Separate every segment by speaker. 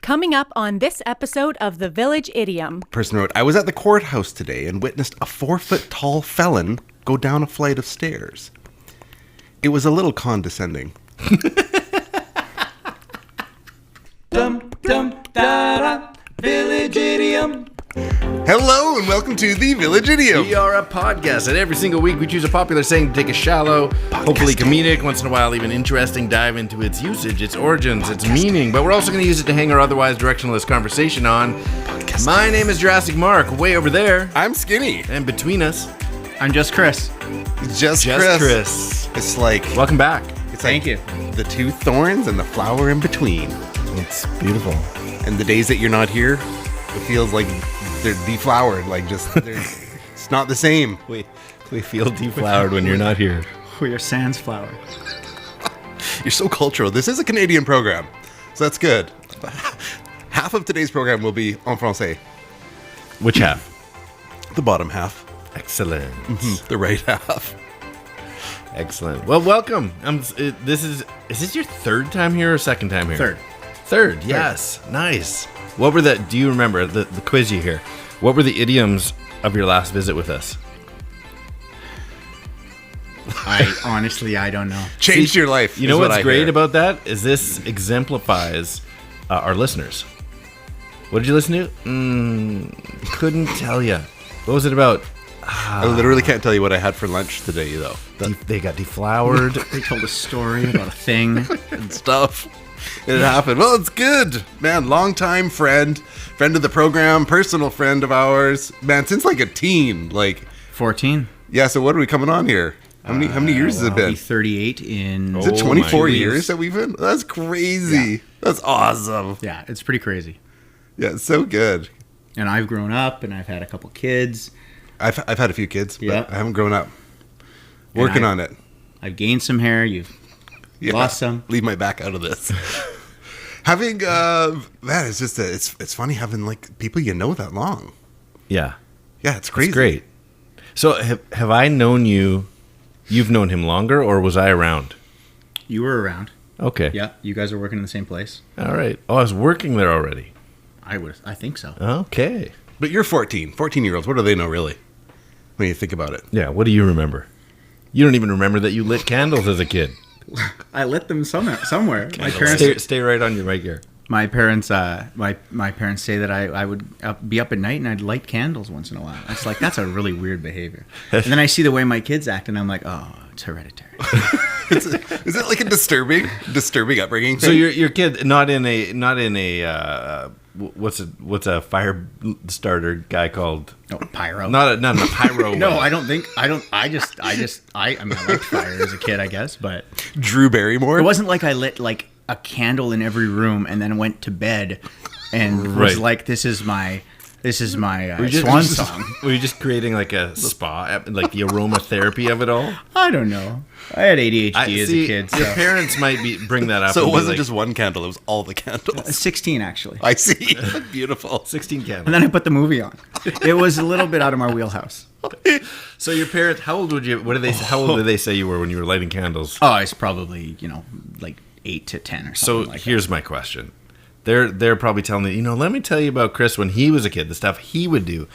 Speaker 1: Coming up on this episode of The Village Idiom.
Speaker 2: Person wrote, I was at the courthouse today and witnessed a 4-foot-tall felon go down a flight of stairs. It was a little condescending.
Speaker 3: Dum dum da da, Village Idiom.
Speaker 2: Hello and welcome to the Village Idiom.
Speaker 4: We are a podcast, and every single week we choose a popular saying to take a shallow, hopefully comedic, once in a while even interesting dive into its usage, its origins, its meaning, but we're also going to use it to hang our otherwise directionless conversation on. My name is Jurassic Mark, way over there.
Speaker 2: I'm Skinny.
Speaker 4: And between us,
Speaker 3: I'm just Chris.
Speaker 2: Just Chris. It's like...
Speaker 4: Welcome back.
Speaker 2: It's
Speaker 3: Thank
Speaker 2: like
Speaker 3: you.
Speaker 2: The two thorns and the flower in between.
Speaker 4: It's beautiful.
Speaker 2: And the days that you're not here, it feels like they're deflowered. Like just, it's not the same.
Speaker 4: We feel deflowered when you're not here.
Speaker 3: We are sans flower.
Speaker 2: You're so cultural. This is a Canadian program, so that's good. Half of today's program will be en français.
Speaker 4: Which half?
Speaker 2: The bottom half.
Speaker 4: Excellent.
Speaker 2: The right half.
Speaker 4: Excellent. Well, welcome. Is this your third time here or second time here? Third, yes. Nice. What were do you remember the quiz you hear? What were the idioms of your last visit with us?
Speaker 3: I don't know.
Speaker 2: Changed your life.
Speaker 4: You know what's great about that is this exemplifies our listeners. What did you listen to? Couldn't tell you. What was it about?
Speaker 2: I literally can't tell you what I had for lunch today, though.
Speaker 4: They got deflowered.
Speaker 3: They told a story about a thing.
Speaker 2: And stuff. It happened. Well, it's good. Man, longtime friend of the program, personal friend of ours. Man, since like a teen. Like
Speaker 3: 14.
Speaker 2: Yeah, so what are we coming on here? How many years has it
Speaker 3: I'll
Speaker 2: been?
Speaker 3: be 38 in...
Speaker 2: Is it 24 years that we've been? That's crazy.
Speaker 3: Yeah.
Speaker 2: That's awesome.
Speaker 3: Yeah, it's pretty crazy.
Speaker 2: Yeah, it's so good.
Speaker 3: And I've grown up, and I've had a couple kids.
Speaker 2: I've had a few kids, but
Speaker 3: Yeah.
Speaker 2: I haven't grown up. Working on it.
Speaker 3: I've gained some hair. You've lost some.
Speaker 2: Leave my back out of this. Having man, it's just it's funny having like people you know that long.
Speaker 4: Yeah.
Speaker 2: Yeah, it's crazy.
Speaker 4: It's great. So have I known you? You've known him longer, or was I around?
Speaker 3: You were around.
Speaker 4: Okay.
Speaker 3: Yeah, you guys are working in the same place.
Speaker 4: All right. Oh, I was working there already.
Speaker 3: I think so.
Speaker 4: Okay.
Speaker 2: But you're 14-year-olds. What do they know really? When you think about it.
Speaker 4: Yeah. What do you remember? You don't even remember that you lit candles as a kid.
Speaker 3: I lit them somewhere. My parents
Speaker 4: Stay right on your mic here.
Speaker 3: My parents, my parents say that I would be up at night and I'd light candles once in a while. It's like, that's a really weird behavior. And then I see the way my kids act, and I'm like, oh, it's hereditary.
Speaker 2: Is it like a disturbing upbringing?
Speaker 4: So your kid not in a what's a fire starter guy called?
Speaker 3: Oh, pyro.
Speaker 4: Not a pyro.
Speaker 3: No, I don't think. I mean, I liked fire as a kid, I guess, but
Speaker 2: Drew Barrymore.
Speaker 3: it wasn't like I lit like a candle in every room and then went to bed and was
Speaker 4: Right.
Speaker 3: like, this is my swan song.
Speaker 4: Were you just creating like a spa, like the aromatherapy of it all?
Speaker 3: I don't know. I had ADHD as a kid.
Speaker 4: Your
Speaker 3: So.
Speaker 4: parents might bring that up.
Speaker 2: So
Speaker 4: and
Speaker 2: it
Speaker 4: be
Speaker 2: wasn't
Speaker 4: like,
Speaker 2: just one candle; it was all the candles.
Speaker 3: 16 actually.
Speaker 2: I see. Beautiful.
Speaker 4: 16 candles.
Speaker 3: And then I put the movie on. It was a little bit out of my wheelhouse.
Speaker 4: So your parents, how old would you? How old did they say you were when you were lighting candles?
Speaker 3: Oh, it's probably, like 8 to 10 or
Speaker 4: So
Speaker 3: something like
Speaker 4: here's my question. They're probably telling me, let me tell you about Chris when he was a kid, the stuff he would do.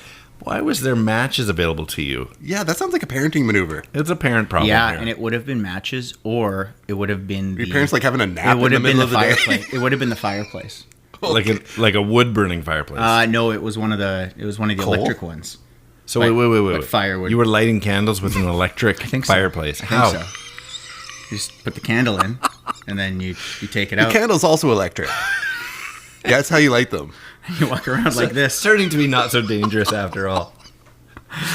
Speaker 4: Why was there matches available to you?
Speaker 2: Yeah, that sounds like a parenting maneuver.
Speaker 4: It's a parent problem.
Speaker 3: Yeah,
Speaker 4: here.
Speaker 3: and it would have been matches, or it would have been
Speaker 2: Your parents like having a nap
Speaker 3: it would
Speaker 2: in the
Speaker 3: have been
Speaker 2: middle
Speaker 3: the
Speaker 2: of the day.
Speaker 3: fireplace. It would have been the fireplace.
Speaker 4: like a wood burning fireplace.
Speaker 3: No, it was one of the
Speaker 2: Coal?
Speaker 3: electric ones.
Speaker 4: So
Speaker 3: like-
Speaker 4: wait.
Speaker 3: like firewood.
Speaker 4: You were lighting candles with an electric
Speaker 3: think so.
Speaker 4: fireplace.
Speaker 3: I
Speaker 4: How?
Speaker 3: think so. You just put the candle in, and then you take it
Speaker 2: The
Speaker 3: out.
Speaker 2: candle's also electric. Yeah, that's how you light them.
Speaker 3: You walk around like this.
Speaker 4: Starting to be not so dangerous after all.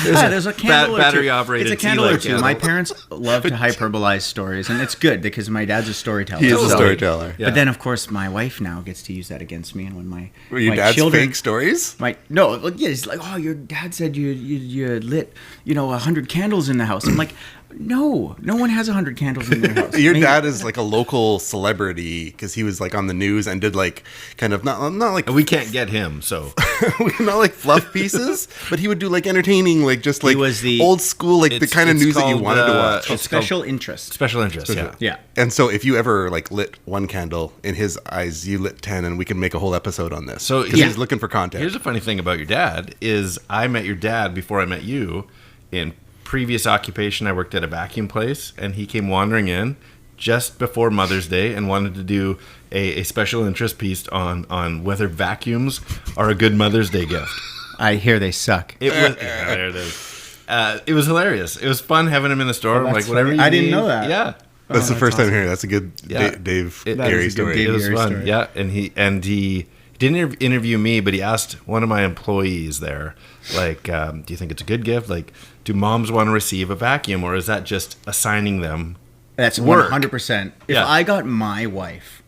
Speaker 3: There's a candle or two.
Speaker 4: battery operated
Speaker 3: It's a candle or
Speaker 4: tea-light
Speaker 3: two.
Speaker 4: candle.
Speaker 3: My parents love to hyperbolize stories, and it's good because my dad's a storyteller.
Speaker 2: He is a
Speaker 4: Totally.
Speaker 2: storyteller.
Speaker 4: Yeah.
Speaker 3: But then, of course, my wife now gets to use that against me, and when my
Speaker 2: Were your
Speaker 3: my
Speaker 2: dad's
Speaker 3: children,
Speaker 2: fake stories?
Speaker 3: no, yeah, he's like, oh, your dad said you lit 100 candles in the house. I'm like, No one has 100 candles in their house.
Speaker 2: Your dad is like a local celebrity because he was like on the news and did like kind of not like
Speaker 4: We can't get him, so.
Speaker 2: not like fluff pieces, but he would do like entertaining, like just like
Speaker 3: was the-
Speaker 2: old school, like the kind of
Speaker 4: it's
Speaker 2: news that you
Speaker 4: called,
Speaker 2: wanted to watch.
Speaker 4: it's
Speaker 3: Special interest.
Speaker 4: Special interest, yeah.
Speaker 3: Yeah.
Speaker 2: And so if you ever like lit one candle, in his eyes you lit 10, and we can make a whole episode on this.
Speaker 4: So,
Speaker 2: because
Speaker 4: yeah.
Speaker 2: he's looking for content.
Speaker 4: Here's a funny thing about your dad is I met your dad before I met you. In previous occupation, I worked at a vacuum place, and he came wandering in just before Mother's Day and wanted to do a special interest piece on whether vacuums are a good Mother's Day gift.
Speaker 3: I hear they suck.
Speaker 4: It was there it is. It was hilarious. It was fun having him in the store.
Speaker 3: that's
Speaker 4: Like whatever
Speaker 3: funny.
Speaker 4: you
Speaker 3: I didn't
Speaker 4: need.
Speaker 3: know that.
Speaker 4: Yeah.
Speaker 2: That's the
Speaker 3: that's
Speaker 2: first time
Speaker 3: awesome.
Speaker 2: hearing. That's a good
Speaker 4: Yeah.
Speaker 2: Dave
Speaker 4: That
Speaker 2: Gary
Speaker 3: is a good
Speaker 2: story.
Speaker 3: Dave
Speaker 4: It was
Speaker 3: Gary
Speaker 4: fun.
Speaker 3: story.
Speaker 4: Yeah, and he didn't interview me, but he asked one of my employees there, like, do you think it's a good gift? Like, do moms want to receive a vacuum, or is that just assigning them?
Speaker 3: That's
Speaker 4: Work.
Speaker 3: 100%. If
Speaker 4: Yeah.
Speaker 3: I got my wife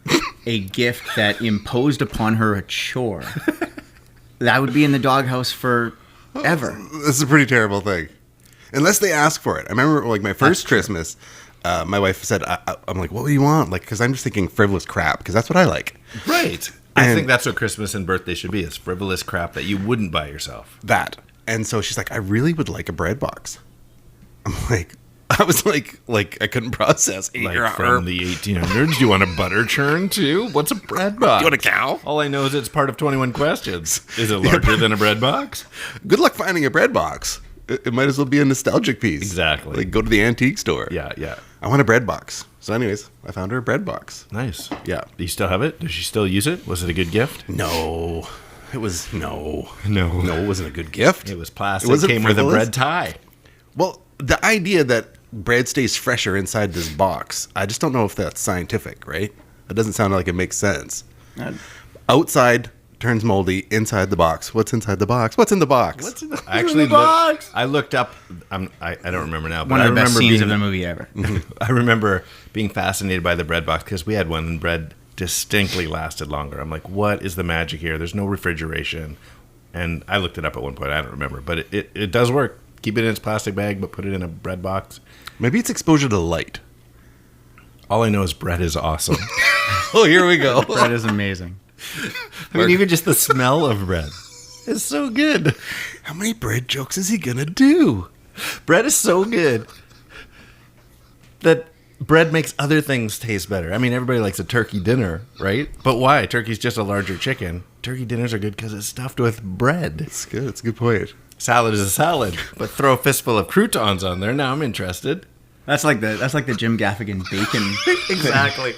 Speaker 3: a gift that imposed upon her a chore, that would be in the doghouse forever.
Speaker 2: This is a pretty terrible thing, unless they ask for it. I remember like my first Christmas, my wife said, "I'm like, what do you want?" Like, because I'm just thinking frivolous crap, because that's what I like.
Speaker 4: Right. I
Speaker 2: And-
Speaker 4: think that's what Christmas and birthday should be. It's frivolous crap that you wouldn't buy yourself.
Speaker 2: That. And so she's like, I really would like a bread box. I'm like, I was like I couldn't process.
Speaker 4: Like from the 1800s. Do you want a butter churn too? What's a bread box?
Speaker 2: You want a cow?
Speaker 4: All I know is it's part of 21 Questions. Is it larger than a bread box?
Speaker 2: Good luck finding a bread box. It might as well be a nostalgic piece.
Speaker 4: Exactly.
Speaker 2: Like go to the antique store.
Speaker 4: Yeah, yeah.
Speaker 2: I want a bread box. So anyways, I found her a bread box.
Speaker 4: Nice.
Speaker 2: Yeah.
Speaker 4: Do you still have it? Does she still use it? Was it a good gift?
Speaker 2: No. It was no.
Speaker 4: No.
Speaker 2: No, it wasn't a good gift.
Speaker 4: It was plastic.
Speaker 2: It wasn't
Speaker 4: Came with a
Speaker 2: frivolous.
Speaker 4: bread tie.
Speaker 2: Well, the idea that bread stays fresher inside this box, I just don't know if that's scientific, right? It doesn't sound like it makes sense. Outside turns moldy, inside the box. What's inside the box? What's in the box?
Speaker 4: What's in the actually
Speaker 3: box?
Speaker 4: I looked up. I don't remember now, but
Speaker 3: One
Speaker 4: I
Speaker 3: of the best
Speaker 4: remember
Speaker 3: scenes
Speaker 4: being
Speaker 3: of the movie ever.
Speaker 4: I remember being fascinated by the bread box because we had one and bread distinctly lasted longer. I'm like, what is the magic here? There's no refrigeration. And I looked it up at one point. I don't remember, but it does work. Keep it in its plastic bag, but put it in a bread box.
Speaker 2: Maybe it's exposure to light.
Speaker 4: All I know is bread is awesome.
Speaker 2: Oh, here we go.
Speaker 3: That is amazing.
Speaker 4: I mean, even just the smell of bread is so good.
Speaker 2: How many bread jokes is he gonna do?
Speaker 4: Bread is so good that bread makes other things taste better. I mean, everybody likes a turkey dinner, right? But why? Turkey's just a larger chicken. Turkey dinners are good because it's stuffed with bread.
Speaker 2: It's good. It's a good point.
Speaker 4: Salad is a salad, but throw a fistful of croutons on there. Now I'm interested.
Speaker 3: That's like the Jim Gaffigan bacon.
Speaker 4: Exactly.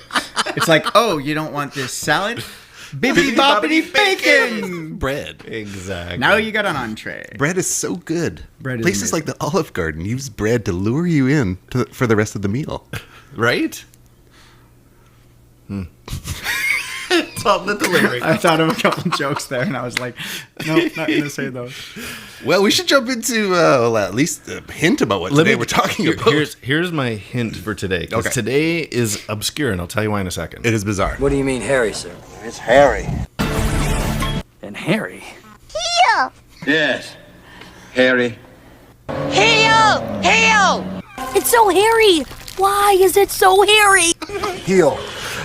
Speaker 3: It's like, oh, you don't want this salad? Bibbidi bobbidi bacon.
Speaker 2: Bread.
Speaker 4: Exactly.
Speaker 3: Now you got an entree.
Speaker 2: Bread is so good.
Speaker 3: Bread is
Speaker 2: Places
Speaker 3: amazing.
Speaker 2: like the Olive Garden use bread to lure you in for the rest of the meal.
Speaker 4: Right? It's all in the delivery.
Speaker 3: I thought of a couple jokes there, and I was like, nope, not going to say those.
Speaker 2: Well, we should jump into at least a hint about what today we're talking about.
Speaker 4: Here's my hint for today. Because
Speaker 2: Okay.
Speaker 4: today is obscure, and I'll tell you why in a second.
Speaker 2: It is bizarre.
Speaker 5: What do you mean, Harry, sir?
Speaker 6: It's Harry.
Speaker 5: And Harry?
Speaker 6: Yes. Harry.
Speaker 7: Heel! It's so hairy! Why is it so hairy?
Speaker 6: Heel.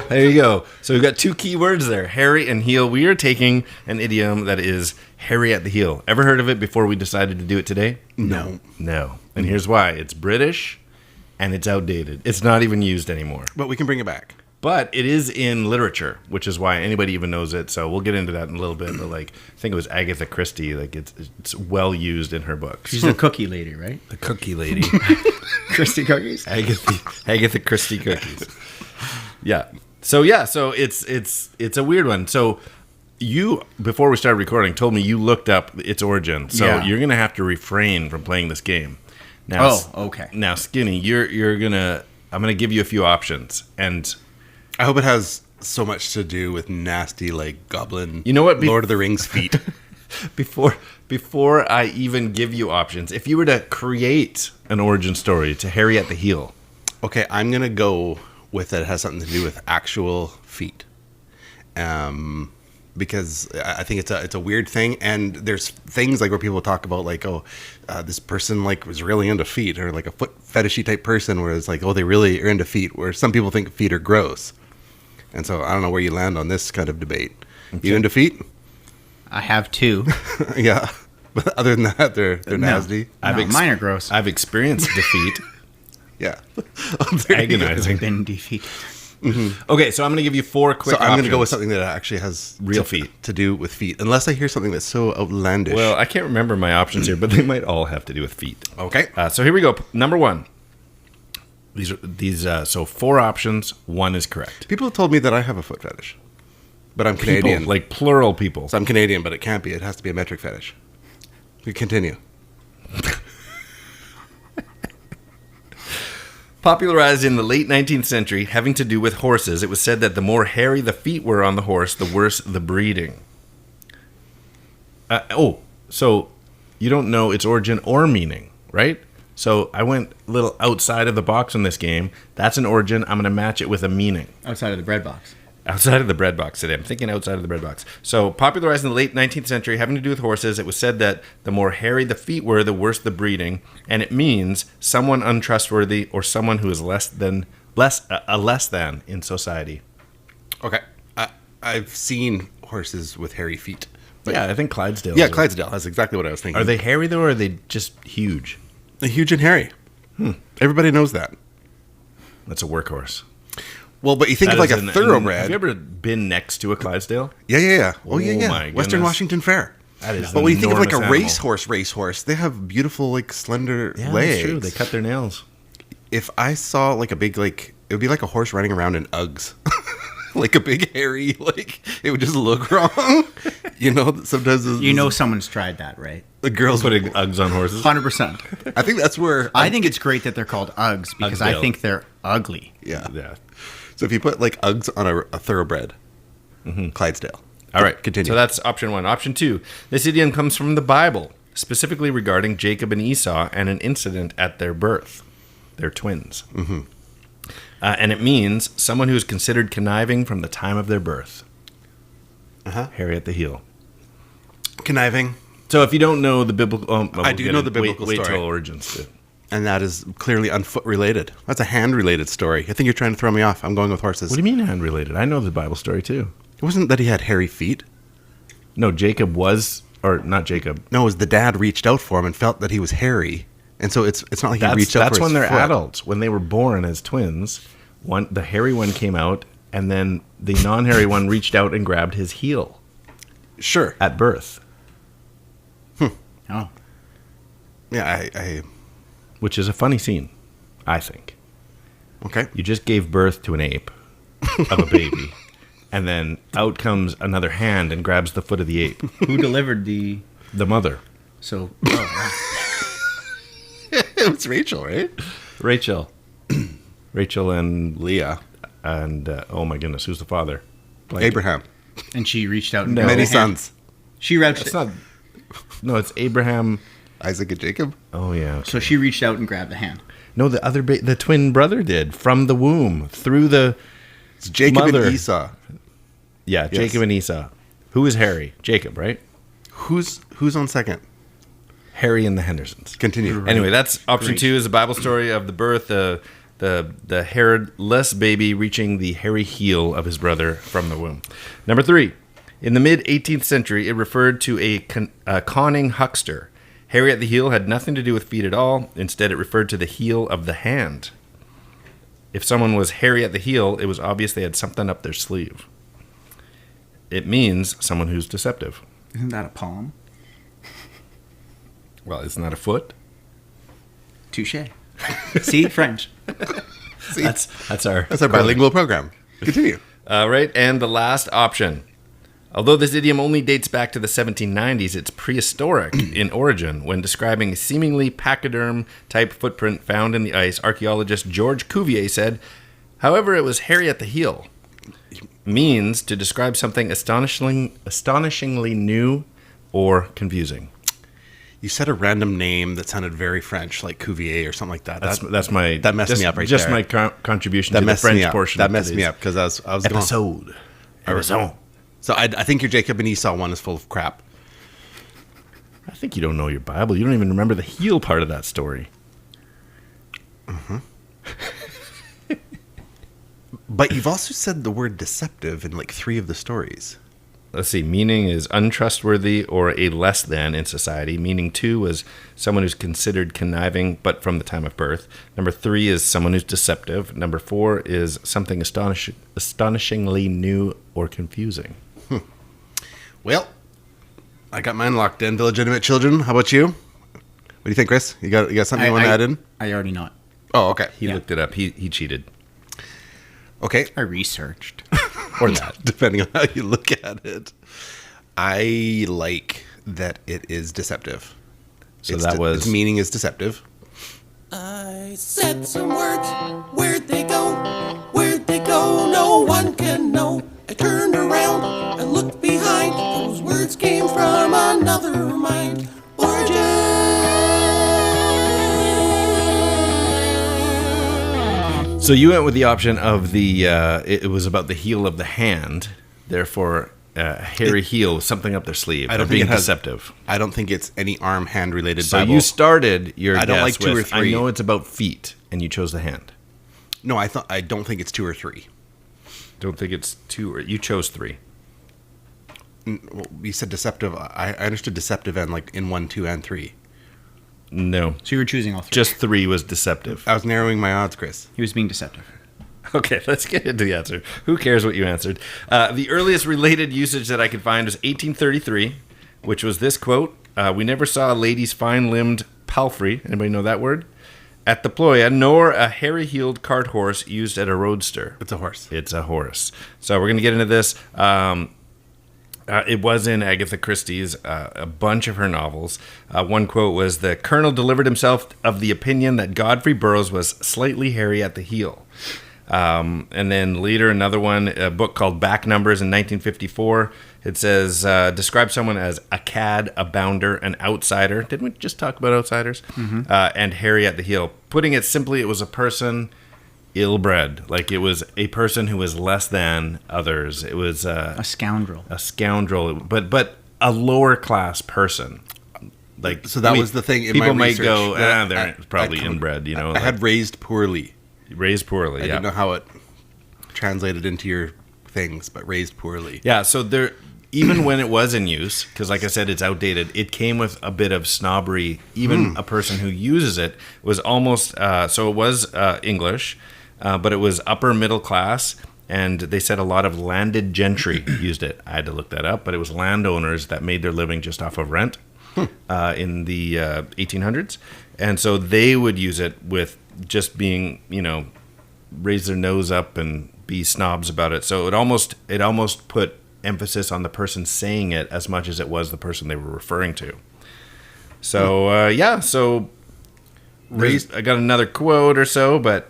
Speaker 4: There you go. So we've got two key words there, Harry and heel. We are taking an idiom that is Hairy.At.The.Heel. Ever heard of it before we decided to do it today?
Speaker 2: No.
Speaker 4: No. And here's why. It's British and it's outdated. It's not even used anymore.
Speaker 2: But we can bring it back.
Speaker 4: But it is in literature, which is why anybody even knows it. So we'll get into that in a little bit. But like, I think it was Agatha Christie. Like it's well used in her books.
Speaker 3: She's the cookie lady, right?
Speaker 4: The cookie lady.
Speaker 3: Christy Cookies.
Speaker 4: Agatha Christie cookies. Yeah. So it's a weird one. So you, before we started recording, told me you looked up its origin. So
Speaker 3: Yeah.
Speaker 4: you're gonna have to refrain from playing this game. Now,
Speaker 3: Oh, okay.
Speaker 4: Now, Skinny, I'm gonna give you a few options, and
Speaker 2: I hope it has so much to do with nasty, like, goblin,
Speaker 4: You know what?
Speaker 2: Lord of the Rings feet.
Speaker 4: before I even give you options, if you were to create an origin story to Hairy.At.The.Heel,
Speaker 2: Okay, I'm going to go with it has something to do with actual feet. because I think it's a weird thing, and there's things like where people talk about like, this person like was really into feet, or like a foot fetishy type person, where it's like, they really are into feet, where some people think feet are gross. And so I don't know where you land on this kind of debate. Okay. You into feet?
Speaker 3: I have 2.
Speaker 2: Yeah. But other than that, they're nasty.
Speaker 3: Mine are gross.
Speaker 4: I've experienced defeat.
Speaker 2: Yeah.
Speaker 4: Agonizing.
Speaker 3: I've been defeated.
Speaker 2: Mm-hmm.
Speaker 4: Okay, so I'm going to give you 4 quick options.
Speaker 2: I'm going to go with something that actually has
Speaker 4: real feet
Speaker 2: to do with feet, unless I hear something that's so outlandish.
Speaker 4: Well, I can't remember my options here, but they might all have to do with feet.
Speaker 2: Okay.
Speaker 4: So here we go. Number 1. These so 4 options. 1 is correct.
Speaker 2: People have told me that I have a foot fetish, but I'm Canadian.
Speaker 4: People, like plural people.
Speaker 2: So I'm Canadian, but it can't be. It has to be a metric fetish. We continue.
Speaker 4: Popularized in the late 19th century, having to do with horses, it was said that the more hairy the feet were on the horse, the worse the breeding. So you don't know its origin or meaning, right? So I went a little outside of the box on this game. That's an origin. I'm going to match it with a meaning.
Speaker 3: Outside of the bread box.
Speaker 4: Outside of the bread box today. I'm thinking outside of the bread box. So, popularized in the late 19th century, having to do with horses, it was said that the more hairy the feet were, the worse the breeding, and it means someone untrustworthy or someone who is less than in society.
Speaker 2: Okay, I've seen horses with hairy feet.
Speaker 4: Yeah, I think Clydesdale.
Speaker 2: Yeah, Clydesdale. That's exactly what I was thinking.
Speaker 4: Are they hairy though, or are they just huge?
Speaker 2: They're huge and hairy. Everybody knows that.
Speaker 4: That's a workhorse.
Speaker 2: Well, but you think of like a thoroughbred.
Speaker 4: Have you ever been next to a Clydesdale?
Speaker 2: Yeah. Oh, yeah.
Speaker 4: My
Speaker 2: Western Washington Fair.
Speaker 4: That is
Speaker 2: but when you think of like a
Speaker 4: animal.
Speaker 2: racehorse, they have beautiful, like slender legs.
Speaker 4: That's true. They cut their nails.
Speaker 2: If I saw like a big, like, it would be like a horse running around in Uggs. Like a big hairy, like, it would just look wrong. Sometimes
Speaker 3: someone's tried that, right?
Speaker 2: The girls
Speaker 4: putting Uggs on horses.
Speaker 3: 100%.
Speaker 2: I think that's where
Speaker 3: I think it's great that they're called Uggs because I think they're ugly.
Speaker 2: Yeah. So if you put like Uggs on a thoroughbred, Clydesdale.
Speaker 4: All right,
Speaker 2: continue.
Speaker 4: So that's option 1. Option 2. This idiom comes from the Bible, specifically regarding Jacob and Esau and an incident at their birth. They're twins. Mm-hmm. And it means someone who is considered conniving from the time of their birth. Hairy.At.The.Heel.
Speaker 2: Conniving.
Speaker 4: So if you don't know the biblical...
Speaker 2: I do know the biblical
Speaker 4: story.
Speaker 2: Wait
Speaker 4: till origins. Too.
Speaker 2: And that is clearly unfoot related. That's a hand related story. I think you're trying to throw me off. I'm going with horses.
Speaker 4: What do you mean hand related? I know the Bible story too.
Speaker 2: It wasn't that he had hairy feet.
Speaker 4: No, Jacob was... Or not Jacob.
Speaker 2: No, it was the dad reached out for him and felt that he was hairy. And so it's not like he reached out for his
Speaker 4: That's when they're
Speaker 2: foot.
Speaker 4: adults. When they were born as twins... the hairy one came out, and then the non-hairy one reached out and grabbed his heel.
Speaker 2: Sure.
Speaker 4: At birth.
Speaker 3: Oh.
Speaker 2: Yeah, I
Speaker 4: Which is a funny scene, I think.
Speaker 2: Okay.
Speaker 4: You just gave birth to an ape of a baby, and then out comes another hand and grabs the foot of the ape.
Speaker 3: Who delivered the
Speaker 4: mother?
Speaker 3: So...
Speaker 2: It was Rachel, right?
Speaker 4: Rachel and
Speaker 2: Leah.
Speaker 4: And, oh my goodness, who's the father?
Speaker 2: Abraham.
Speaker 3: And she reached out and
Speaker 2: many sons.
Speaker 3: She reached...
Speaker 4: It's not... No, it's Abraham...
Speaker 2: Isaac and Jacob?
Speaker 4: Oh, yeah. Okay.
Speaker 3: So she reached out and grabbed the hand.
Speaker 4: No, the other the twin brother did, from the womb, through the
Speaker 2: It's Jacob
Speaker 4: mother.
Speaker 2: and Esau.
Speaker 4: Yeah,
Speaker 2: Yes.
Speaker 4: Jacob and Esau. Who is Harry? Jacob, right?
Speaker 2: Who's on second?
Speaker 4: Harry and the Hendersons.
Speaker 2: Continue.
Speaker 4: Anyway, that's option
Speaker 3: Great.
Speaker 4: 2 is the Bible story of the birth, the hairless baby reaching the hairy heel of his brother from the womb. Number 3, in the mid-18th century, it referred to a conning huckster. Hairy.At.The.Heel had nothing to do with feet at all. Instead, it referred to the heel of the hand. If someone was Hairy.At.The.Heel, it was obvious they had something up their sleeve. It means someone who's deceptive.
Speaker 3: Isn't that a palm?
Speaker 4: Well, isn't that a foot?
Speaker 3: Touche. See? French.
Speaker 2: See?
Speaker 4: That's our
Speaker 2: bilingual program. Continue.
Speaker 4: All right, and the last option. Although this idiom only dates back to the 1790s, it's prehistoric in origin. When describing a seemingly pachyderm-type footprint found in the ice, archaeologist George Cuvier said, however, it was Hairy.At.The.Heel. Means to describe something astonishingly new or confusing.
Speaker 2: You said a random name that sounded very French, like Cuvier or something like that.
Speaker 4: That
Speaker 2: messed me up right
Speaker 4: just
Speaker 2: there.
Speaker 4: my contribution to the French portion.
Speaker 2: That messed me up because I was
Speaker 4: episode.
Speaker 2: going. So I think your Jacob and Esau one is full of crap.
Speaker 4: I think you don't know your Bible. You don't even remember the heel part of that story.
Speaker 2: But you've also said the word deceptive in like 3 of the stories.
Speaker 4: Let's see. Meaning is untrustworthy or a less than in society. Meaning 2 was someone who's considered conniving, but from the time of birth. Number 3 is someone who's deceptive. Number 4 is something astonishingly new or confusing.
Speaker 2: Well, I got mine locked in. Illegitimate children. How about you? What do you think, Chris? You got something you want to add in?
Speaker 3: I already know it.
Speaker 2: Oh, okay.
Speaker 4: He looked it up. He cheated.
Speaker 2: Okay.
Speaker 3: I researched.
Speaker 4: Or that.
Speaker 2: Depending on how you look at it. I like that it is deceptive.
Speaker 4: So
Speaker 2: its meaning is deceptive.
Speaker 8: I said some words. Where'd they go? Where'd they go? No one can know. I turned around and looked behind. Those words came from another mind. Origin.
Speaker 4: So you went with the option of the, it was about the heel of the hand, therefore hairy heel, something up their sleeve.
Speaker 2: I don't
Speaker 4: being
Speaker 2: think it has,
Speaker 4: deceptive.
Speaker 2: I don't think it's any arm-hand related
Speaker 4: So
Speaker 2: Bible.
Speaker 4: you started your
Speaker 2: I don't
Speaker 4: guess
Speaker 2: like 2 or
Speaker 4: with,
Speaker 2: 3.
Speaker 4: I know it's about feet, and you chose the hand.
Speaker 2: No, I don't think it's 2 or 3.
Speaker 4: Don't think it's 2 or, you chose 3.
Speaker 2: Well, you said deceptive. I understood deceptive and like in 1, 2, and 3.
Speaker 4: No.
Speaker 3: So you were choosing all 3.
Speaker 4: Just 3 was deceptive.
Speaker 2: I was narrowing my odds, Chris.
Speaker 3: He was being deceptive.
Speaker 4: Okay, let's get into the answer. Who cares what you answered? The earliest related usage that I could find was 1833, which was this quote. We never saw a lady's fine-limbed palfrey, anybody know that word? At the Ploya, nor a hairy-heeled cart horse used at a roadster.
Speaker 2: It's a horse.
Speaker 4: It's a horse. So we're going to get into this. It was in Agatha Christie's, a bunch of her novels. One quote was, the colonel delivered himself of the opinion that Godfrey Burroughs was slightly hairy at the heel. And then later, another one, a book called Back Numbers in 1954. It says, describe someone as a cad, a bounder, an outsider. Didn't we just talk about outsiders? Mm-hmm. And hairy at the heel. Putting it simply, it was a person ill-bred. Like it was a person who was less than others. It was
Speaker 3: a scoundrel.
Speaker 4: A scoundrel, but a lower-class person. Like
Speaker 2: so that was the thing in my
Speaker 4: people might
Speaker 2: research.
Speaker 4: go, they're probably inbred, you know.
Speaker 2: I had raised poorly.
Speaker 4: Raised poorly,
Speaker 2: I didn't know how it translated into your things, but raised poorly.
Speaker 4: Yeah, so there, even when it was in use, because like I said, it's outdated, it came with a bit of snobbery. Even a person who uses it was almost, so it was English, but it was upper middle class, and they said a lot of landed gentry used it. I had to look that up, but it was landowners that made their living just off of rent in the 1800s. And so they would use it with just being, you know, raise their nose up and be snobs about it. So it almost put emphasis on the person saying it as much as it was the person they were referring to. So so I got another quote or so, but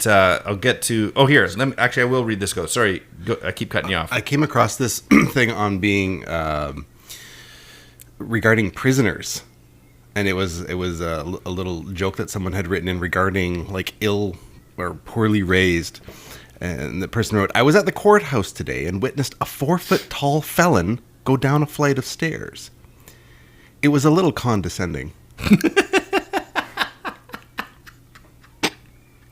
Speaker 4: I'll get to. Oh, here. I will read this quote. Sorry, I keep cutting you off.
Speaker 2: I came across this thing on being regarding prisoners. And it was a little joke that someone had written in regarding like ill or poorly raised. And the person wrote, I was at the courthouse today and witnessed a 4-foot-tall felon go down a flight of stairs. It was a little condescending.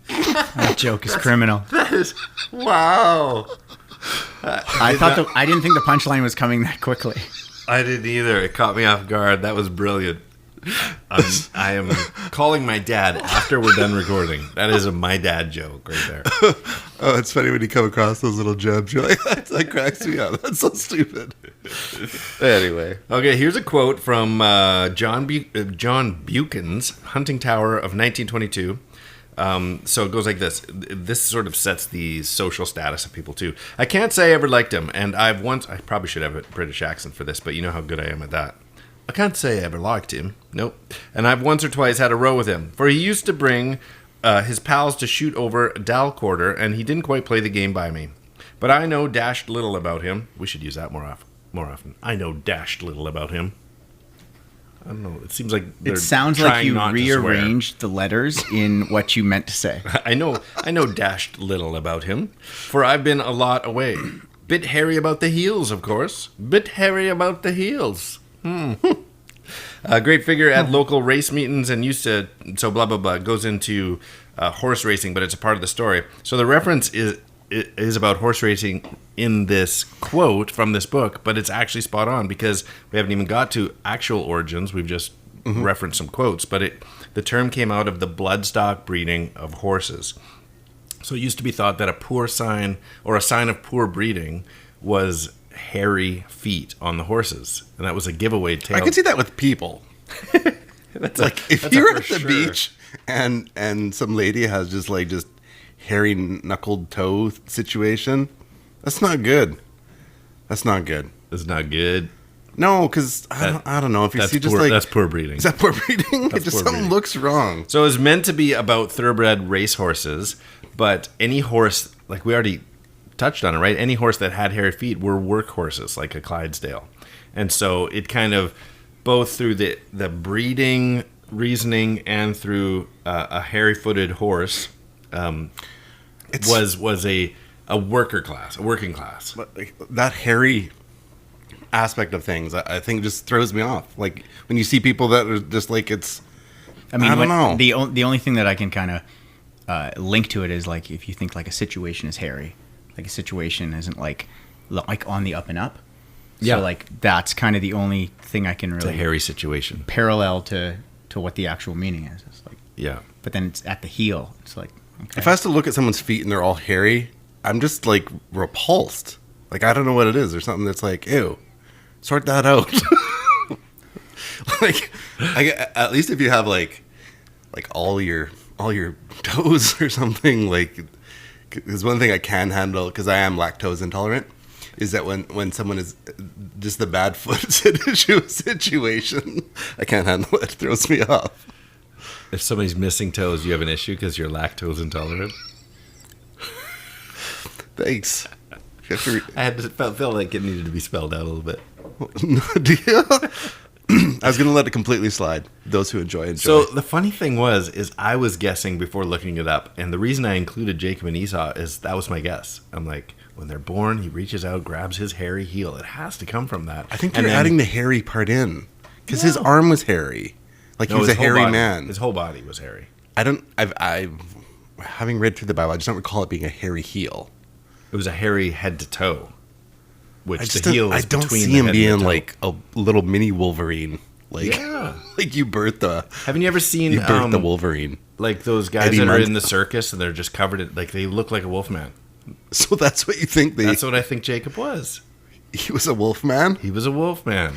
Speaker 3: That joke is criminal.
Speaker 4: That is, wow.
Speaker 3: I didn't think the punchline was coming that quickly.
Speaker 4: I didn't either. It caught me off guard. That was brilliant. I am calling my dad after we're done recording. That is a my dad joke right there.
Speaker 2: Oh, it's funny when you come across those little gems. You're like, that cracks me up. That's so stupid.
Speaker 4: Anyway. Okay, here's a quote from John Buchan's Hunting Tower of 1922. So it goes like this. This sort of sets the social status of people, too. I can't say I ever liked him, and I probably should have a British accent for this, but you know how good I am at that. I can't say I ever liked him. Nope. And I've once or twice had a row with him, for he used to bring his pals to shoot over Dal Quarter, and he didn't quite play the game by me. But I know dashed little about him. We should use that more often. I know dashed little about him. I don't know. It seems like
Speaker 3: it sounds like you rearranged the letters in what you meant to say.
Speaker 4: I know dashed little about him, for I've been a lot away. Bit hairy about the heels, of course. Bit hairy about the heels. A great figure at local race meetings and used to, so blah, blah, blah, goes into horse racing, but it's a part of the story. So the reference is about horse racing in this quote from this book, but it's actually spot on because we haven't even got to actual origins. We've just referenced some quotes, but the term came out of the bloodstock breeding of horses. So it used to be thought that a poor sign or a sign of poor breeding was hairy feet on the horses, and that was a giveaway tale.
Speaker 2: I can see that with people. If you're at the beach and some lady has just hairy knuckled toe situation, that's not good. That's not good.
Speaker 4: It's not good.
Speaker 2: No, because I don't know if you see just
Speaker 4: that's poor breeding.
Speaker 2: Is that poor breeding?
Speaker 4: That's
Speaker 2: just
Speaker 4: poor
Speaker 2: something
Speaker 4: breeding.
Speaker 2: looks wrong.
Speaker 4: So it's meant to be about thoroughbred race horses, but any horse, like we already touched on it, right? Any horse that had hairy feet were workhorses, like a Clydesdale. And so it kind of, both through the breeding reasoning and through a hairy-footed horse, was a worker class, a working class.
Speaker 2: But that hairy aspect of things, I think, just throws me off. Like when you see people that are just it's. I don't know.
Speaker 3: The only thing that I can kind of link to it is like if you think like a situation is hairy, like a situation isn't like on the up and up.
Speaker 4: Yeah.
Speaker 3: So like that's kind of the only thing I can
Speaker 4: It's
Speaker 3: really
Speaker 4: a hairy situation.
Speaker 3: parallel to what the actual meaning is. It's like,
Speaker 4: Yeah.
Speaker 3: but then it's at the heel. It's like, okay.
Speaker 2: If I was to look at someone's feet and they're all hairy, I'm just repulsed. Like I don't know what it is. There's something that's ew. Sort that out. At least if you have all your toes or something, because one thing I can handle, because I am lactose intolerant, is that when someone is just the bad foot situation, I can't handle it. It throws me off.
Speaker 4: If somebody's missing toes, you have an issue because you're lactose intolerant.
Speaker 2: Thanks.
Speaker 4: I had to felt like it needed to be spelled out a little bit.
Speaker 2: Do you? I was going to let it completely slide. Those who enjoy.
Speaker 4: So the funny thing is I was guessing before looking it up, and the reason I included Jacob and Esau is that was my guess. I'm like, when they're born, he reaches out, grabs his hairy heel. It has to come from that.
Speaker 2: I think you're adding the hairy part in, because his arm was hairy, he was a hairy man.
Speaker 4: His whole body was hairy.
Speaker 2: Having read through the Bible, I just don't recall it being a hairy heel.
Speaker 4: It was a hairy head to toe, which
Speaker 2: I
Speaker 4: the heel is
Speaker 2: don't
Speaker 4: between
Speaker 2: see
Speaker 4: the
Speaker 2: him
Speaker 4: head
Speaker 2: being
Speaker 4: and the toe.
Speaker 2: like a little mini Wolverine.
Speaker 4: Yeah.
Speaker 2: You birthed the.
Speaker 4: Haven't you ever seen
Speaker 2: You birthed the Wolverine.
Speaker 4: like those guys
Speaker 2: Eddie
Speaker 4: that are
Speaker 2: Munn.
Speaker 4: in the circus and they're just covered in they look like a wolf man?
Speaker 2: So that's what you think
Speaker 4: That's what I think Jacob was.
Speaker 2: he was a wolf man?
Speaker 4: He was a wolf man.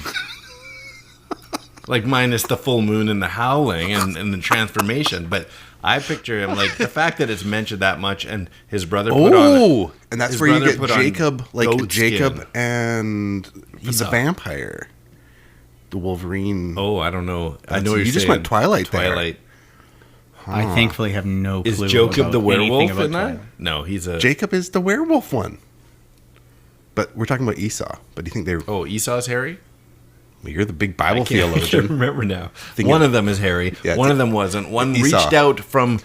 Speaker 4: Minus the full moon and the howling and the transformation. But I picture him the fact that it's mentioned that much and his brother put on.
Speaker 2: And that's
Speaker 4: his
Speaker 2: where you
Speaker 4: brother
Speaker 2: get
Speaker 4: put on
Speaker 2: Jacob,
Speaker 4: goat
Speaker 2: Jacob
Speaker 4: skin.
Speaker 2: and the
Speaker 4: Esau.
Speaker 2: vampire. The Wolverine.
Speaker 4: Oh, I don't know. I know what
Speaker 2: you
Speaker 4: you're
Speaker 2: just
Speaker 4: saying.
Speaker 2: went Twilight there.
Speaker 4: Twilight.
Speaker 3: I thankfully have no clue.
Speaker 4: Is Jacob
Speaker 3: about
Speaker 4: the
Speaker 3: anything
Speaker 4: werewolf
Speaker 3: about
Speaker 4: in that?
Speaker 3: Twilight.
Speaker 4: No, he's a...
Speaker 2: Jacob is the werewolf one. But we're talking about Esau. But do you think they're...
Speaker 4: Oh, Esau's hairy?
Speaker 2: Well, you're the big Bible
Speaker 4: I can't
Speaker 2: theologian.
Speaker 4: remember now.
Speaker 2: Think
Speaker 4: One
Speaker 2: it-
Speaker 4: of them is hairy.
Speaker 2: Yeah,
Speaker 4: one of them wasn't. One
Speaker 2: Esau.
Speaker 4: reached out from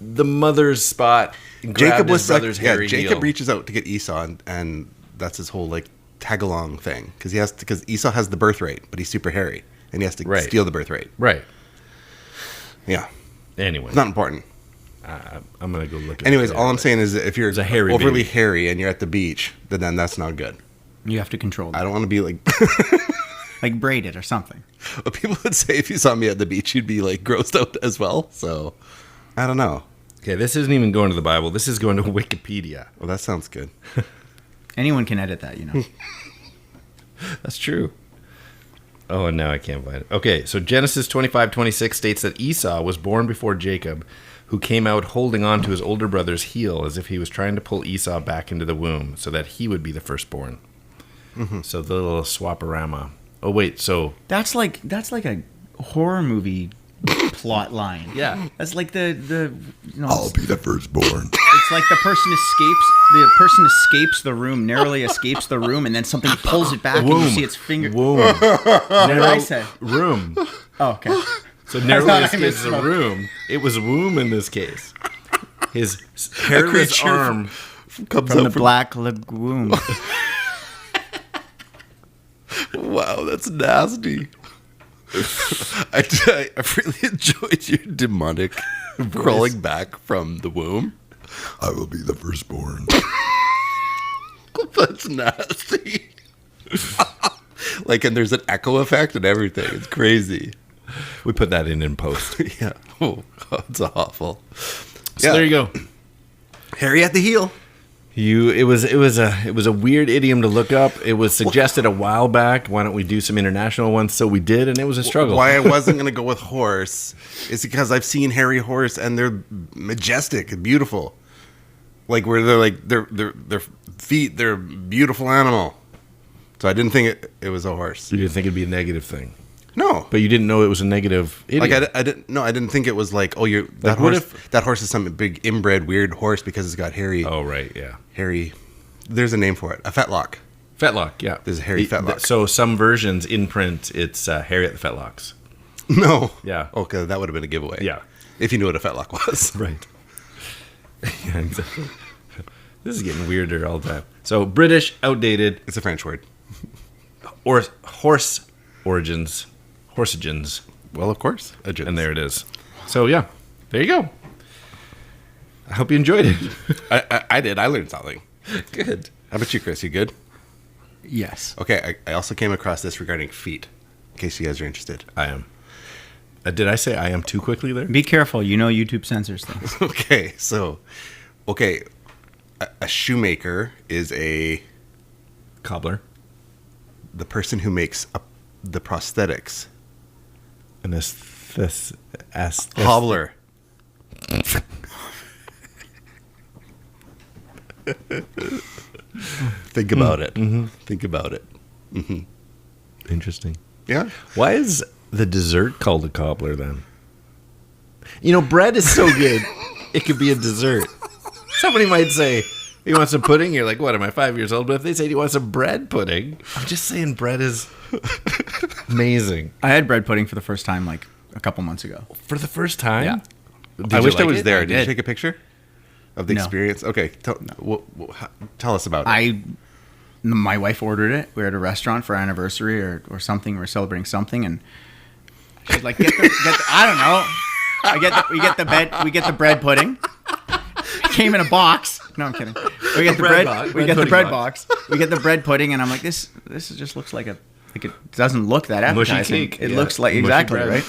Speaker 4: the mother's spot and grabbed
Speaker 2: Jacob was
Speaker 4: his brother's hairy
Speaker 2: Jacob
Speaker 4: heel.
Speaker 2: reaches out to get Esau, and that's his whole tag along thing because Esau has the birthright, but he's super hairy, and he has to
Speaker 4: Right.
Speaker 2: steal the birthright.
Speaker 4: Right.
Speaker 2: Yeah,
Speaker 4: Anyway,
Speaker 2: it's not important.
Speaker 4: I'm gonna go look. At
Speaker 2: Anyways,
Speaker 4: it
Speaker 2: all I'm
Speaker 4: later.
Speaker 2: saying is that if you're
Speaker 4: a hairy
Speaker 2: overly
Speaker 4: baby.
Speaker 2: hairy and you're at the beach, then that's not good.
Speaker 3: You have to control
Speaker 2: I
Speaker 3: that.
Speaker 2: don't want to be
Speaker 3: Like braid it or something.
Speaker 2: what people would say if you saw me at the beach, you'd be grossed out as well. So I don't know.
Speaker 4: Okay, this isn't even going to the Bible. This is going to Wikipedia.
Speaker 2: Well, that sounds good.
Speaker 3: Anyone can edit that,
Speaker 4: That's true. Oh, and now I can't find it. Okay, so Genesis 25:26 states that Esau was born before Jacob, who came out holding on to his older brother's heel as if he was trying to pull Esau back into the womb so that he would be the firstborn.
Speaker 2: Mm-hmm.
Speaker 4: So the little swaparama. Oh, wait, so...
Speaker 3: That's like a horror movie plot line.
Speaker 4: Yeah.
Speaker 3: That's like the
Speaker 6: I'll be the firstborn.
Speaker 3: it's like the person escapes the room, narrowly escapes the room, and then something pulls it back and you see its finger.
Speaker 4: Womb.
Speaker 3: What did I say?
Speaker 4: Room.
Speaker 3: Oh, okay.
Speaker 4: So narrowly
Speaker 3: I
Speaker 4: escapes the
Speaker 3: misspoke.
Speaker 4: room. It was womb in this case. His hairless
Speaker 2: creature
Speaker 4: arm
Speaker 2: comes
Speaker 3: From
Speaker 2: out
Speaker 3: the Black Lagoon.
Speaker 2: Wow, that's nasty. I really enjoyed your demonic crawling back from the womb.
Speaker 6: I will be the firstborn.
Speaker 2: That's nasty. Like, and there's an echo effect and everything. It's crazy.
Speaker 4: We put that in post.
Speaker 2: Yeah. Oh, it's awful.
Speaker 4: So there you go.
Speaker 2: Hairy.At.The.Heel.
Speaker 4: It was a weird idiom to look up. It was suggested a while back. Why don't we do some international ones? So we did, and it was a struggle.
Speaker 2: Why I wasn't going to go with horse is because I've seen hairy horse and they're majestic and beautiful. Like where they're like their feet, they're a beautiful animal. So I didn't think it was a horse.
Speaker 4: You didn't think it'd be a negative thing,
Speaker 2: No,
Speaker 4: but you didn't know it was a negative idiom.
Speaker 2: like I didn't think it was like, oh, that
Speaker 4: what
Speaker 2: horse. That horse is some big inbred weird horse because it's got hairy.
Speaker 4: Oh right, yeah.
Speaker 2: Hairy. There's a name for it. A fetlock.
Speaker 4: Fetlock, yeah.
Speaker 2: There's a hairy fetlock.
Speaker 4: So some versions in print, it's Harry at the Fetlocks.
Speaker 2: No.
Speaker 4: Yeah.
Speaker 2: Okay, that would have been a giveaway.
Speaker 4: Yeah.
Speaker 2: If you knew what a fetlock was.
Speaker 4: Right. Yeah, exactly. This is getting weirder all the time. So British, outdated,
Speaker 2: It's a French word.
Speaker 4: or horse origins, horsegens,
Speaker 2: Well, of course.
Speaker 4: and there it is. So yeah, there you go. I hope you enjoyed it.
Speaker 2: I did. I learned something.
Speaker 4: Good.
Speaker 2: How about you, Chris? You good?
Speaker 3: Yes.
Speaker 2: Okay, I also came across this regarding feet, in case you guys are interested.
Speaker 4: I am. Did I say I am too quickly there?
Speaker 3: Be careful. You know YouTube censors things.
Speaker 2: Okay, so, a shoemaker is
Speaker 4: Cobbler.
Speaker 2: the person who makes the prosthetics.
Speaker 4: An
Speaker 2: Hobbler. Think about it.
Speaker 4: Mm-hmm.
Speaker 2: Think about it.
Speaker 4: Interesting.
Speaker 2: Yeah.
Speaker 4: Why is the dessert called a cobbler then? You know, bread is so good, it could be a dessert. Somebody might say, you want some pudding? You're like, what, am I 5 years old? But if they say, do you want some bread pudding? I'm just saying bread is amazing.
Speaker 3: I had bread pudding for the first time like a couple months ago.
Speaker 4: For the first time?
Speaker 3: Yeah.
Speaker 4: Did
Speaker 2: I
Speaker 4: you
Speaker 2: wish I
Speaker 4: like
Speaker 2: was
Speaker 4: it?
Speaker 2: there.
Speaker 3: I
Speaker 2: Did you
Speaker 3: did.
Speaker 2: take a picture of the
Speaker 3: No.
Speaker 2: experience? Okay. Tell us about it.
Speaker 3: My wife ordered it. We were at a restaurant for our anniversary or something. We were celebrating something, and she's like, "Get the I don't know. We get the bread pudding. It came in a box. No, I'm kidding. We get the
Speaker 4: bread
Speaker 3: bread.
Speaker 4: box.
Speaker 3: We
Speaker 4: Bread
Speaker 3: get the
Speaker 4: pudding
Speaker 3: bread
Speaker 4: box.
Speaker 3: box. We get the bread pudding, and I'm like, this just looks like it doesn't look that
Speaker 4: Mushy
Speaker 3: appetizing.
Speaker 4: cake,
Speaker 3: It
Speaker 4: yeah.
Speaker 3: looks like
Speaker 4: Mushy
Speaker 3: exactly
Speaker 4: bread.
Speaker 3: right.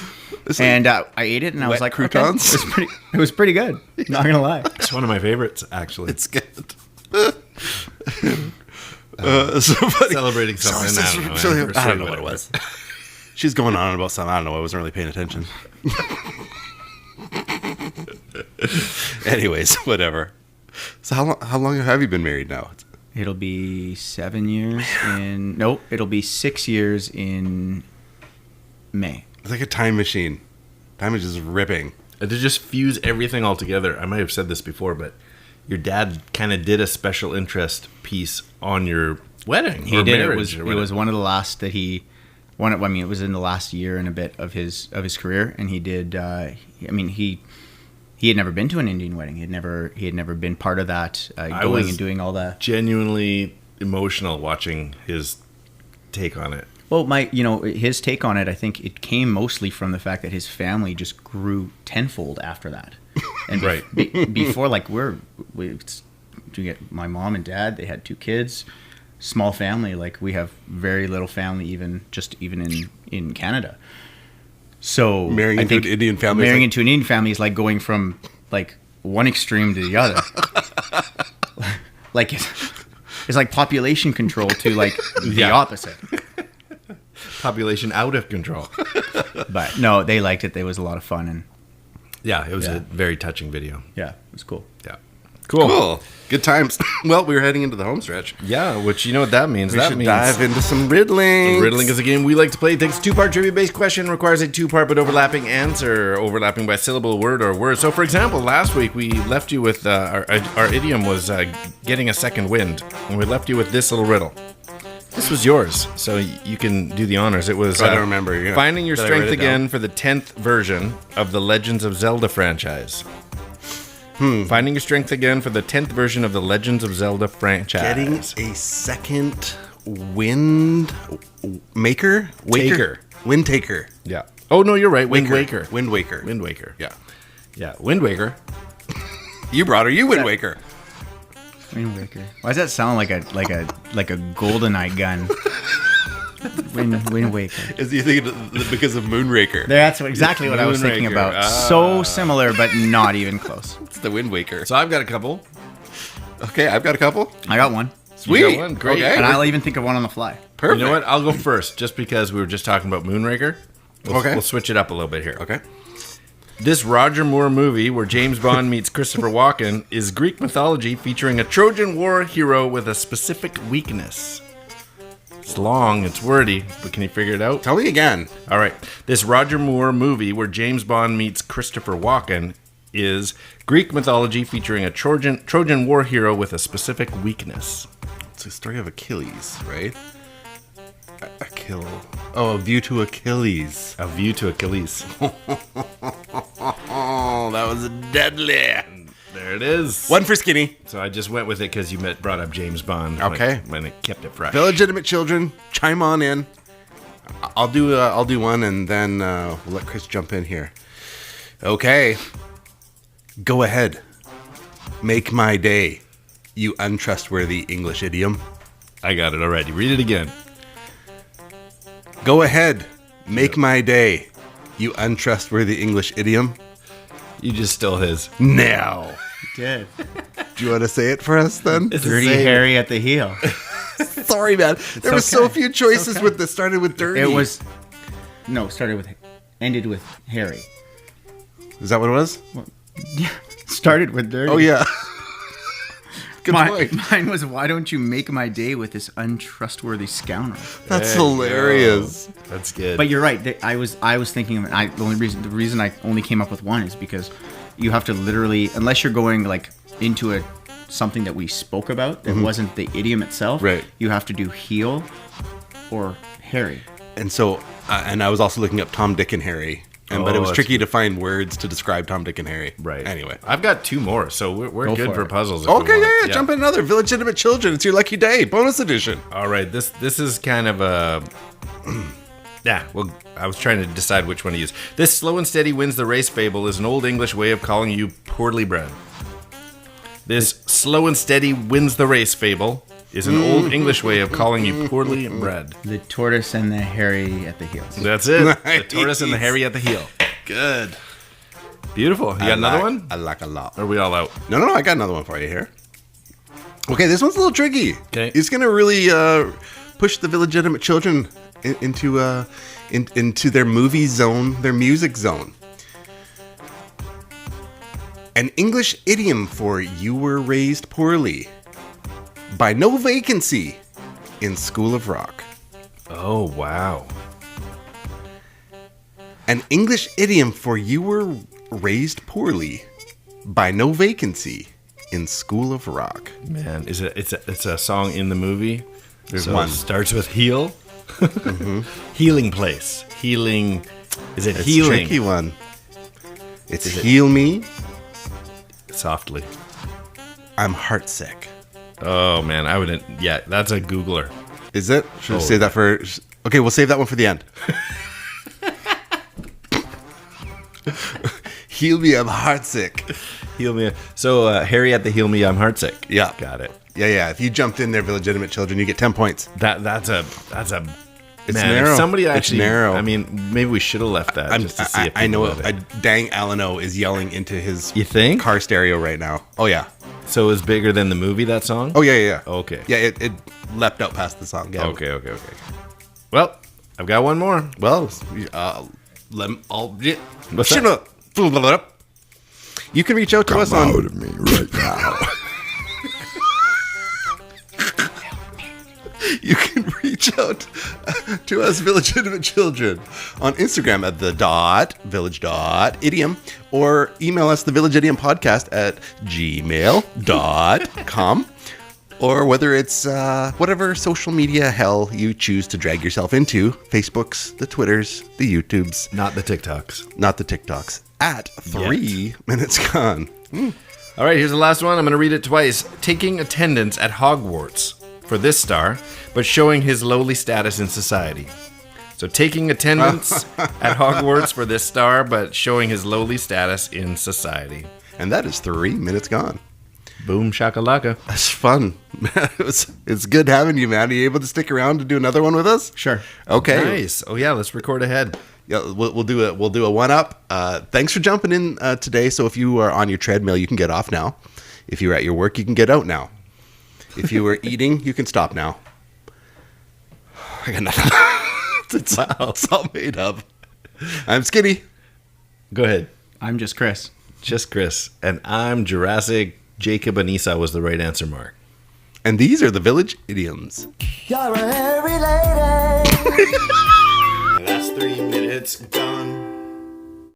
Speaker 3: And I ate it, and I was
Speaker 2: wet
Speaker 3: like,
Speaker 2: croutons?
Speaker 3: okay, it was pretty good. Not gonna lie.
Speaker 4: It's one of my favorites, actually.
Speaker 2: It's good. Somebody,
Speaker 4: Celebrating something.
Speaker 2: I don't know what it was. She's going on about something. I don't know. I wasn't really paying attention. Anyways, whatever. So how long have you been married now?
Speaker 3: It'll be 7 years it'll be 6 years in May.
Speaker 2: It's like a time machine. Time is just ripping.
Speaker 4: To just fuse everything all together, I might have said this before, but your dad kind of did a special interest piece on your wedding.
Speaker 3: He
Speaker 4: or
Speaker 3: did.
Speaker 4: marriage
Speaker 3: It
Speaker 4: or
Speaker 3: was one of the last that it was in the last year and a bit of his career, and he did. He had never been to an Indian wedding. He had never been part of that. Going and doing all that.
Speaker 4: Genuinely emotional watching his take on it.
Speaker 3: Well, his take on it, I think it came mostly from the fact that his family just grew tenfold after that. And
Speaker 4: Right.
Speaker 3: Before, like we get my mom and dad, they had 2 kids, small family. Like we have very little family, even in Canada. So
Speaker 2: Marrying into an Indian family is like-
Speaker 3: into an Indian family is like going from like one extreme to the other. Like it's like population control to like the
Speaker 4: Yeah.
Speaker 3: opposite.
Speaker 4: Population out of control.
Speaker 3: But no, they liked it. There was a lot of fun, and
Speaker 4: Yeah, it was
Speaker 3: Yeah.
Speaker 4: a very touching video.
Speaker 3: yeah, it was cool.
Speaker 4: Yeah.
Speaker 2: Cool. Good times. Well, we were heading into the home stretch.
Speaker 4: Yeah, which you know what that means.
Speaker 2: We
Speaker 4: that
Speaker 2: should
Speaker 4: means
Speaker 2: dive into some riddling.
Speaker 4: Riddling is a game we like to play. It takes a 2-part trivia-based question, requires a 2-part but overlapping answer, overlapping by syllable, word, or word. So, for example, last week we left you with our idiom was getting a second wind, and we left you with this little riddle. This was yours, so you can do the honors. It was
Speaker 2: I don't remember. Yeah.
Speaker 4: finding your
Speaker 2: Did I
Speaker 4: strength
Speaker 2: write it
Speaker 4: again
Speaker 2: down?
Speaker 4: for the 10th version of the Legends of Zelda franchise. Finding your strength again for the 10th version of the Legends of Zelda franchise.
Speaker 2: Getting a second wind maker?
Speaker 4: Taker.
Speaker 2: Wind taker.
Speaker 4: Yeah. Oh, no, you're right. Wind Waker.
Speaker 2: Wind Waker.
Speaker 4: Wind Waker.
Speaker 2: Yeah.
Speaker 4: Yeah. Wind Waker.
Speaker 2: You brought her. You Wind Waker.
Speaker 3: Wind Waker. Why does that sound like a GoldenEye gun? Wind Waker.
Speaker 2: Is you thinking because of Moonraker?
Speaker 3: That's exactly what I was thinking
Speaker 4: Moonraker.
Speaker 3: about. So similar, but not even close.
Speaker 2: It's the Wind Waker.
Speaker 4: So I've got a couple.
Speaker 2: Okay, I've got a couple.
Speaker 3: I got one.
Speaker 2: Sweet.
Speaker 4: You got one? Great.
Speaker 2: Okay.
Speaker 3: And I'll even think of one on the fly.
Speaker 2: Perfect.
Speaker 4: You know what? I'll go first, just because we were just talking about Moonraker.
Speaker 2: Okay.
Speaker 4: We'll switch it up a little bit here.
Speaker 2: Okay.
Speaker 4: This Roger Moore movie, where James Bond meets Christopher Walken, is Greek mythology featuring a Trojan War hero with a specific weakness. It's long, it's wordy, but can you figure it out?
Speaker 2: Tell me again.
Speaker 4: All right. This Roger Moore movie, where James Bond meets Christopher Walken, is Greek mythology featuring a Trojan War hero with a specific weakness.
Speaker 2: It's a story of Achilles, right? A View to Achilles.
Speaker 4: A View to Achilles.
Speaker 2: Oh, that was deadly.
Speaker 4: There it is.
Speaker 2: One for Skinny.
Speaker 4: So I just went with it because you brought up James Bond.
Speaker 2: Okay.
Speaker 4: When it kept it fresh.
Speaker 2: Illegitimate children, chime on in. I'll do one, and then we'll let Chris jump in here. Okay. Go ahead. Make my day, you untrustworthy English idiom.
Speaker 4: I got it already. Read it again.
Speaker 2: Go ahead. Make my day, you untrustworthy English idiom.
Speaker 4: You just stole his.
Speaker 2: Now.
Speaker 3: Did.
Speaker 2: Do you want to say it for us then?
Speaker 3: Dirty Harry.At.The.Heel.
Speaker 2: Sorry, man. There were so few choices with this. Started with dirty.
Speaker 3: It was. No, ended with Harry.
Speaker 2: Is that what it was?
Speaker 3: Yeah. Started with dirty.
Speaker 2: Oh, yeah. Good point.
Speaker 3: Mine was, why don't you make my day with this untrustworthy scoundrel?
Speaker 2: That's
Speaker 4: There you
Speaker 2: hilarious.
Speaker 4: go. That's good.
Speaker 3: But you're right. I was thinking of it. The reason I only came up with one is because you have to literally, unless you're going like into something that we spoke about that wasn't the idiom itself.
Speaker 2: Right.
Speaker 3: You have to do heel or Harry.
Speaker 2: And so, and I was also looking up Tom, Dick, and Harry. But it was
Speaker 4: that's
Speaker 2: tricky to find words to describe Tom, Dick, and Harry.
Speaker 4: right.
Speaker 2: Anyway.
Speaker 4: I've got two more, so we're
Speaker 3: Go
Speaker 4: good
Speaker 3: for
Speaker 4: for
Speaker 3: it.
Speaker 4: puzzles. If we
Speaker 2: Okay,
Speaker 4: want.
Speaker 2: yeah. Jump in another. Illegitimate children. It's your lucky day. Bonus edition.
Speaker 4: All right. This is kind of a. Yeah, well, I was trying to decide which one to use. This slow and steady wins the race fable is an old English way of calling you poorly bred. This slow and steady wins the race fable is an old English way of calling you poorly bred.
Speaker 3: The tortoise and the Harry.At.The.Heels.
Speaker 4: That's it. The
Speaker 2: Nice.
Speaker 4: tortoise and the Hairy.At.The.Heel.
Speaker 2: Good.
Speaker 4: Beautiful. You got another one?
Speaker 2: I like a lot.
Speaker 4: Or are we all out?
Speaker 2: No, I got another one for you here. Okay, this one's a little tricky.
Speaker 4: Okay.
Speaker 2: It's going to really push the illegitimate children into their movie zone, their music zone. An English idiom for you were raised poorly by no vacancy in School of Rock.
Speaker 4: Oh, wow.
Speaker 2: An English idiom for you were raised poorly by no vacancy in School of Rock.
Speaker 4: Man, it's a song in the movie.
Speaker 2: There's
Speaker 4: So
Speaker 2: one.
Speaker 4: It starts with heal. Healing place. Healing. Is it
Speaker 2: It's
Speaker 4: healing?
Speaker 2: a tricky one. It's heal me.
Speaker 4: Softly.
Speaker 2: I'm heartsick.
Speaker 4: Oh, man. I wouldn't. Yeah, that's a Googler.
Speaker 2: Is it? Should we
Speaker 4: Oh,
Speaker 2: save that for? Okay, we'll save that one for the end. Heal me, I'm heartsick.
Speaker 4: Heal me. So, Harry.At.The.Heel me, I'm heartsick.
Speaker 2: Yeah.
Speaker 4: Got it.
Speaker 2: Yeah. If you jumped in there for legitimate children, you get 10 points.
Speaker 4: That's a.
Speaker 2: It's
Speaker 4: man,
Speaker 2: narrow.
Speaker 4: If somebody
Speaker 2: It's
Speaker 4: actually.
Speaker 2: narrow.
Speaker 4: I mean, maybe we should have left that just to see if
Speaker 2: I know
Speaker 4: people got it.
Speaker 2: dang Alano is yelling into his
Speaker 4: You think?
Speaker 2: car stereo right now. Oh yeah.
Speaker 4: So it's bigger than the movie, that song?
Speaker 2: Oh yeah.
Speaker 4: Okay.
Speaker 2: Yeah, it leapt out past the song. Yeah.
Speaker 4: Okay. Well, I've got one more.
Speaker 2: Well,
Speaker 4: What's that?
Speaker 2: you can reach out to us
Speaker 6: Come
Speaker 2: on.
Speaker 6: out of me right now.
Speaker 2: You can reach out to us, illegitimate children, on Instagram at @village.idiom or email us thevillageidiompodcast at gmail.com. Or whether it's whatever social media hell you choose to drag yourself into, Facebooks, the Twitters, the YouTubes,
Speaker 4: Not the TikToks.
Speaker 2: not the TikToks, at 3 minutes gone.
Speaker 4: All right, here's the last one. I'm going to read it twice. Taking attendance at Hogwarts for this star, but showing his lowly status in society. So taking attendance at Hogwarts for this star, but showing his lowly status in society.
Speaker 2: And that is 3 minutes gone.
Speaker 4: Boom shakalaka.
Speaker 2: That's fun. It's good having you, man. Are you able to stick around to do another one with us?
Speaker 3: Sure.
Speaker 2: Okay.
Speaker 4: Nice. Oh yeah, let's record ahead.
Speaker 2: Yeah, we'll do a one up. Thanks for jumping in today. So if you are on your treadmill, you can get off now. If you're at your work, you can get out now. If you were eating, you can stop now. I got nothing. It's all made up. I'm Skinny.
Speaker 4: Go ahead.
Speaker 3: I'm just Chris.
Speaker 4: Just Chris. And I'm Jurassic. Jacob Anissa was the right answer, Mark.
Speaker 2: And these are the Village Idioms.
Speaker 8: You're a hairy lady.
Speaker 4: And that's 3 minutes gone.